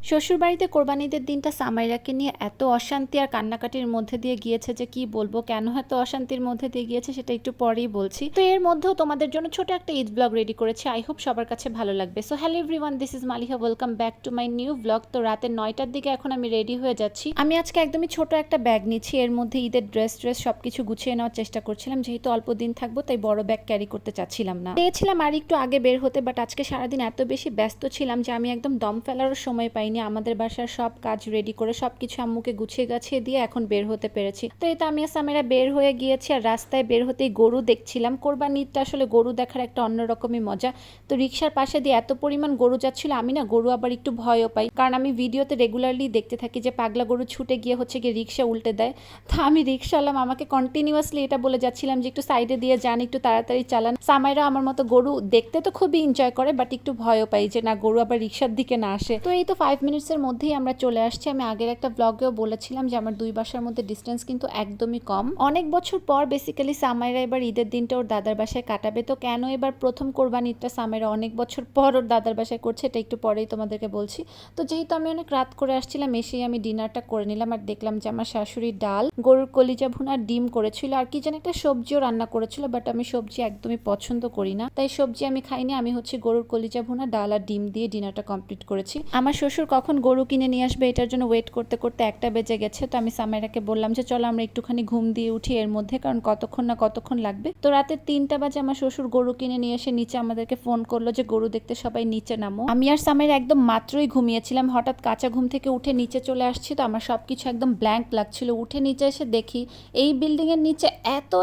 শ্বশুরবাড়িতে কোরবানিদের দিনটা সামাইরাকে নিয়ে এত অশান্তি আর কান্নাকাটির মধ্যে দিয়ে গিয়েছে যে কি বলবো, কেন এত অশান্তির মধ্যে দিয়ে গিয়েছে সেটা একটু পরেই বলছি। তো এর মধ্যেও তোমাদের জন্য ছোট একটা ঈদ ব্লগ রেডি করেছি, আই হোপ সবার কাছে ভালো লাগবে। So hello everyone, this is Maliha, welcome back to my new blog. তো রাতে 9টার দিকে এখন আমি রেডি হয়ে যাচ্ছি। আমি আজকে একদমই ছোট একটা ব্যাগ নিচ্ছি, এর মধ্যে ঈদের ড্রেস সবকিছু গুছিয়ে নেওয়ার চেষ্টা করছিলাম, যেহেতু অল্প দিন থাকবো তাই বড় ব্যাগ ক্যারি করতে চাচ্ছিলাম না। চেয়েছিলাম আর একটু আগে বের হতে, বাট আজকে সারাদিন এত বেশি ব্যস্ত ছিলাম যে আমি একদম দম ফেলারও সময় পাইনি। আমাদের বাসার সব কাজ রেডি করে সবকিছু আম্মুকে গুছিয়ে গাছিয়ে দিয়ে এখন বের হতে পেরেছি। তো এই তো আমি সামেরা বের হয়ে গিয়েছি, আর রাস্তায় বের হতেই গরু দেখছিলাম। কোরবানির ঈদটা আসলে গরু দেখার একটা অন্যরকমই মজা। তো রিক্সার পাশে দিয়ে এত পরিমাণ গরু যাচ্ছিল, আমি না গরু আবার একটু ভয়ও পাই, কারণ আমি ভিডিওতে রেগুলারলি দেখতে থাকি যে পাগলা গরু ছুটে গিয়ে গিয়ে রিক্সা উল্টে দেয়। তা আমি রিক্সাওয়ালা আমাকে কন্টিনিউয়াসলি এটা বলে যাচ্ছিলাম যে একটু সাইডে দিয়ে যান, একটু তাড়াতাড়ি চালান। সামাইরা আমার মতো গরু দেখতে তো খুবই এনজয় করে, বাট একটু ভয়ও পাই যে না গরু আবার রিক্সার দিকে না আসে। তো এই তো 5 মিনিটসের মধ্যেই আমরা চলে আসছি। আমি আগের একটা ব্লগেও বলেছিলাম যে আমার দুই বাসার মধ্যে ডিস্টেন্স কিন্তু একদমই কম। অনেক বছর পর বেসিক্যালি সামাইরা এবার ঈদের দিনটা ওর দাদার বাসায় কাটাবে। তো কেন এবার প্রথম কোরবানি ঈদটা সামাইরা অনেক বছর পর ওর দাদার বাসায় করছে, এটা একটু পরেই তোমাদেরকে বলছি। তো যেহেতু আমি অনেক রাত করে আসছিলাম, এসেই আমি ডিনারটা করে নিলাম, আর দেখলাম যে আমার শাশুড়ি ডাল, গরুর কলিজা ভুনা, ডিম করেছিল, আর কি যেন একটা সবজিও রান্না করেছিল, বাট আমি সবজি একদমই পছন্দ করি না, তাই সবজি আমি খাইনি। আমি গরুর কলিজা ভুনা, ডাল আর ডিম দিয়ে ডিনারটা কমপ্লিট করেছি। আমার শ্বশুর কখন গরু কিনে নিয়ে আসবে এটার জন্য ওয়েট করতে করতে 1টা বেজে গেছে। তো আমি সামাইরাকে বললাম যে চলো আমরা একটুখানি ঘুম দিয়ে উঠি এর মধ্যে, কারণ কতক্ষণ লাগবে। তো রাতে 3টা বাজে আমার শ্বশুর গরু কিনে নিয়ে এসে নিচে আমাদেরকে ফোন করলো যে গরু দেখতে সবাই নিচে নামো। আমি আর সামাইরা একদম মাত্রই ঘুমিয়েছিলাম, হঠাৎ কাঁচা ঘুম থেকে উঠে নিচে চলে আসছি। তো আমার সবকিছু একদম ব্ল্যাঙ্ক লাগছিল। উঠে নিচে এসে দেখি এই বিল্ডিং এর নিচে এত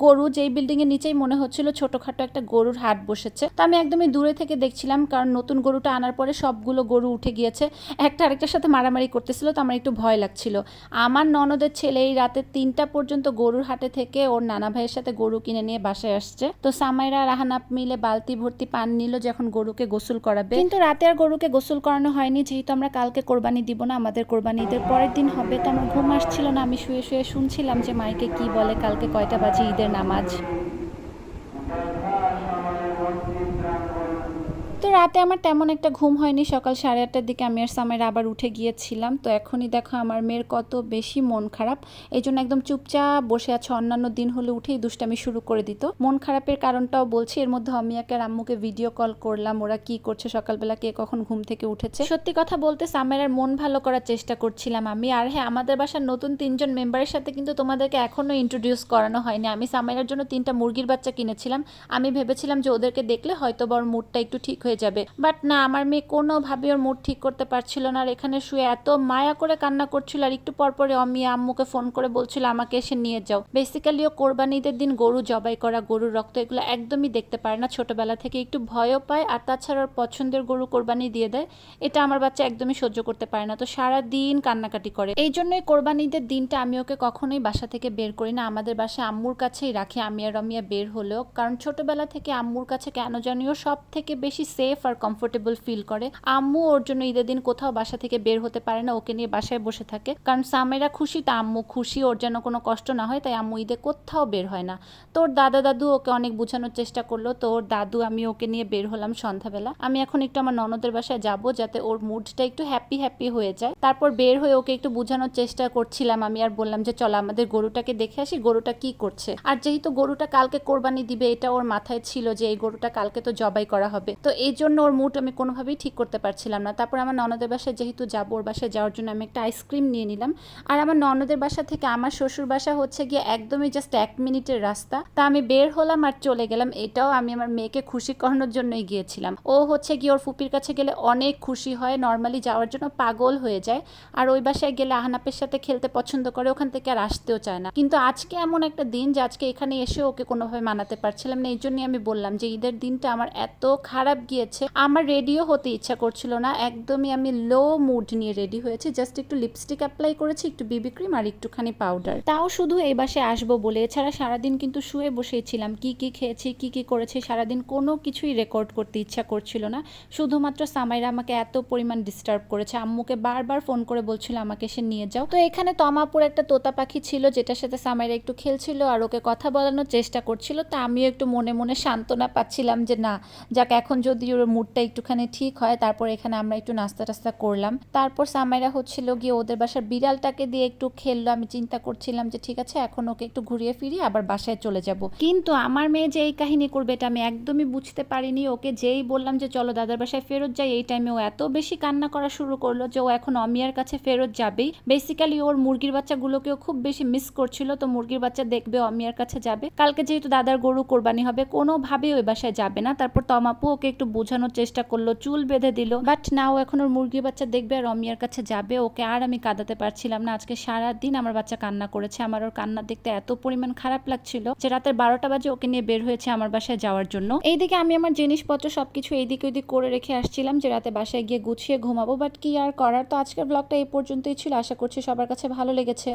গরু, যে এই বিল্ডিং এর নিচেই মনে হচ্ছিল ছোটখাটো একটা গরুর হাট বসেছে। তো আমি একদমই দূরে থেকে দেখছিলাম, কারণ নতুন গরুটা আনার পরে সবগুলো গরু উঠে গিয়েছে, একটা আরেকটার সাথে মারামারি করতেছিল। তো আমার একটু ভয় লাগছিল। আমার ননদের ছেলে এই রাতে 3টা পর্যন্ত গরুর হাটে থেকে ওর নানা ভাইয়ের সাথে গরু কিনে নিয়ে বাসায় আসছে। তো সামাইরা আর আহানাপ মিলে বালতি ভর্তি পান নিল যে এখন গরুকে গোসল করাবে। কিন্তু রাতে আর গরুকে গোসল করানো হয়নি, যেহেতু আমরা কালকে কোরবানি দিব না, আমাদের কোরবানি ঈদের পরের দিন হবে। তো আমার ঘুম আসছিল না, আমি শুয়ে শুয়ে শুনছিলাম যে মাইকে কি বলে কালকে কয়টা বাজে ঈদের নামাজ। তো রাতে আমার তেমন একটা ঘুম হয়নি। সকাল 8:30টার দিকে আমি আর সামাইরা আবার উঠে গিয়েছিলাম। তো এখনই দেখো আমার মেয়ের কত বেশি মন খারাপ, এই জন্য একদম চুপচাপ বসে আছে। অন্যান্য দিন হলে উঠেই দুষ্টামি শুরু করে দিত। মন খারাপের কারণটাও বলছি। এর মধ্যে অমিয়াকে আর আম্মুকে ভিডিও কল করলাম, ওরা কি করছে সকালবেলা, কে কখন ঘুম থেকে উঠেছে। সত্যি কথা বলতে সামাইরার মন ভালো করার চেষ্টা করছিলাম আমি। আর হ্যাঁ, আমাদের বাসার নতুন 3জন মেম্বারের সাথে কিন্তু তোমাদেরকে এখনো ইন্ট্রোডিউস করানো হয়নি। আমি সামাইরার জন্য 3টা মুরগির বাচ্চা কিনেছিলাম। আমি ভেবেছিলাম যে ওদেরকে দেখলে হয়তো ওর মুডটা একটু ঠিক হয়ে যাবে, বাট না, আমার মেয়ে কোনোভাবে ওর মুড ঠিক করতে পারছিল না। আর এখানে শুয়ে এত মায়া করে কান্না করছিল, আর একটু পর পরে অমি আম্মুকে ফোন করে বলছিল আমাকে এসে নিয়ে যাও। বেসিক্যালি ও কোরবানিদের দিন গরু জবাই করা, গরুর রক্ত, এগুলো একদমই দেখতে পারে না। ছোটবেলা থেকে একটু ভয়ও পায়, আর তাছাড়া ওর পছন্দের গরু কোরবানি দিয়ে দেয়, এটা আমার বাচ্চা একদমই সহ্য করতে পারে না। তো সারা দিন কান্নাকাটি করে। এই জন্যই কোরবানিদের দিনটা আমি ওকে কখনোই বাসা থেকে বের করি না, আমাদের বাসায় আম্মুর কাছেই রাখি। আমি আর রমিয়া বের হলেও, কারণ ছোটবেলা থেকে আম্মুর কাছে কেন জানিও সব থেকে বেশি সেফ আর কমফোর্টেবল ফিল করে। আম্মু ওর জন্য ঈদের দিন কোথাও বাসা থেকে বের হতে পারে না, ওকে নিয়ে বাসায় বসে থাকে, কারণ সামেরা খুশি তা আম্মু খুশি, ওর যেন কোনো কষ্ট না হয়, তাই আম্মু ঈদে কোথাও বের হয় না। তো ওর দাদা দাদু ওকে অনেক বোঝানোর চেষ্টা করলো। তো ওর দাদু আমি ওকে নিয়ে বের হলাম সন্ধ্যাবেলা। আমি এখন একটু আমার ননদের বাসায় যাব, যাতে ওর মুডটা একটু হ্যাপি হয়ে যায়। তারপর বের হয়ে ওকে একটু বোঝানোর চেষ্টা করছিলাম আমি, আর বললাম যে চলো আমাদের গরুটাকে দেখে আসি, গরুটা কি করছে। আর যেহেতু গরুটা কালকে কোরবানি দিবে, এটা ওর মাথায় ছিল যে এই গরুটা কালকে তো জবাই করা হবে। তো এই জন্য ওর মুড আমি কোনোভাবেই ঠিক করতে পারছিলাম না। তারপর আমার ননদের বাসায় যেহেতু যাবো, ওর বাসায় যাওয়ার জন্য আমি একটা আইসক্রিম নিয়ে নিলাম। আর আমার ননদের বাসা থেকে আমার শ্বশুর বাসা গিয়ে একদমই জাস্ট 1 মিনিটের রাস্তা। তা আমি বের হলাম আর চলে গেলাম। এটাও আমি আমার মেয়েকে খুশি করানোর জন্যই গিয়েছিলাম। ও গিয়ে ওর ফুপির কাছে গেলে অনেক খুশি হয়, নর্মালি যাওয়ার জন্য পাগল হয়ে যায়। আর ওই বাসায় গেলে আহনাপের সাথে খেলতে পছন্দ করে, ওখান থেকে আর আসতেও চায় না। কিন্তু আজকে এমন একটা দিন যে আজকে এখানে এসে ওকে কোনোভাবে মানাতে পারছিলাম না। এই জন্যই আমি বললাম যে ঈদের দিনটা আমার এত খারাপ গিয়েছে, আমার রেডিও হতে ইচ্ছা করছিল না। একদমই আমি লো মুড নিয়ে রেডি হয়েছি, জাস্ট একটু লিপস্টিক অ্যাপ্লাই করেছি, একটু বিবি ক্রিম আর একটুখানি পাউডার, তাও শুধু এই বাসায় আসবো বলে। এছাড়া সারাদিন কিন্তু শুয়ে বসেছিলাম, কি কি খেয়েছি কি কি করেছি সারাদিন কোনো কিছুই রেকর্ড করতে ইচ্ছা করছিল না। শুধুমাত্র সামাইরা আমাকে এত পরিমাণ ডিস্টার্ব করেছে, আম্মুকে বারবার ফোন করে বলছিল আমাকে এসে নিয়ে যাও। তো এখানে তমাপুর একটা তোতা পাখি ছিল, যেটার সাথে সামাইরা একটু খেলছিল আর ওকে কথা বলানোর চেষ্টা করছিল। তা আমিও একটু মনে মনে সান্ত্বনা পাচ্ছিলাম যে না যাক, এখন যদি ওর ওর মুডটা একটুখানি ঠিক হয়। তারপর এখানে আমরা একটু নাস্তা টাস্তা করলাম। তারপর সামাইরা হচ্ছিল গিয়ে ওদের বাসার বিড়ালটাকে দিয়ে একটু খেললো। আমি চিন্তা করছিলাম যে ঠিক আছে এখন ওকে একটু ঘুরিয়ে ফিরিয়ে আবার বাসায় চলে যাব, কিন্তু আমার মেয়ে যে এই কাহিনী করবে এটা আমি একদমই বুঝতে পারিনি। ওকে যেই বললাম যে চলো দাদার বাসায় ফেরত যাই, এই টাইমে ও এত বেশি কান্না করা শুরু করলো যে ও এখন অমিয়ার কাছে ফেরত যাবেই। বেসিক্যালি ওর মুরগির বাচ্চাগুলোকেও খুব বেশি মিস করছিল, তো মুরগির বাচ্চা দেখবে অমিয়ার কাছে যাবে। কালকে যেহেতু দাদার গরু কোরবানি হবে, কোনোভাবেই ওই বাসায় যাবে না। তারপর তমাপু ওকে একটু বোঝানোর চেষ্টা করলো, চুল বেঁধে দিল, বাট না, ও এখন ওর মুরগির বাচ্চা দেখবে আর অমিয়ার কাছে যাবে। ওকে আর আমি কাঁদাতে পারছিলাম না। আজকে সারাদিন আমার বাচ্চা কান্না করেছে। আমার ওর কান্না দেখতে এত পরিমাণ খারাপ লাগছিল যে রাতের 12টা বাজে ওকে নিয়ে বের হয়েছে আমার বাসায় যাওয়ার জন্য। এইদিকে আমি আমার জিনিসপত্র সবকিছু এইদিকে ওইদিক করে রেখে আসছিলাম যে রাতে বাসায় গিয়ে গুছিয়ে ঘুমাবো, বাট কি আর করার। তো আজকের ব্লগটা এই পর্যন্তই ছিল। আশা করছি সবার কাছে ভালো লেগেছে।